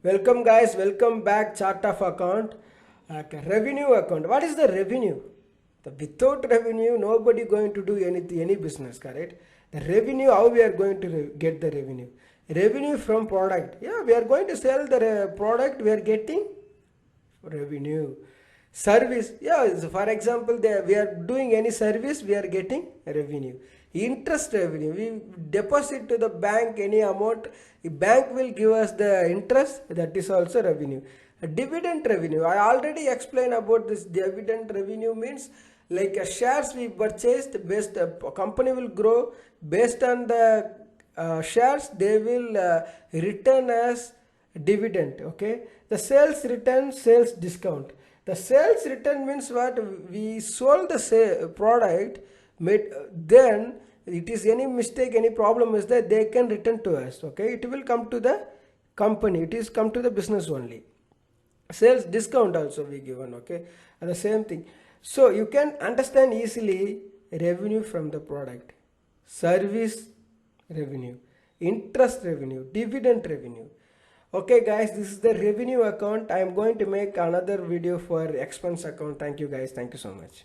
Welcome guys, welcome back. Chart of account. Okay, revenue account. What is the revenue? Without revenue, nobody going to do any business, correct? The revenue, how we are going to get the revenue? Revenue from product. Yeah, we are going to sell the product, we are getting revenue. Service, yeah, so for example, we are doing any service, we are getting revenue. Interest revenue, we deposit to the bank any amount, the bank will give us the interest, that is also revenue. Dividend revenue, I already explained about this. Dividend revenue means like shares we purchased, based company will grow based on the shares, they will return as dividend. Okay, the sales return, sales discount. The sales return means what? We sold the product, made, then it is any mistake, any problem is that they can return to us. Okay, it will come to the company, it is come to the business only. Sales discount also we given. Okay, and the same thing. So you can understand easily revenue from the product, service revenue, interest revenue, dividend revenue. Okay guys, this is the revenue account. I am going to make another video for expense account. Thank you guys, thank you so much.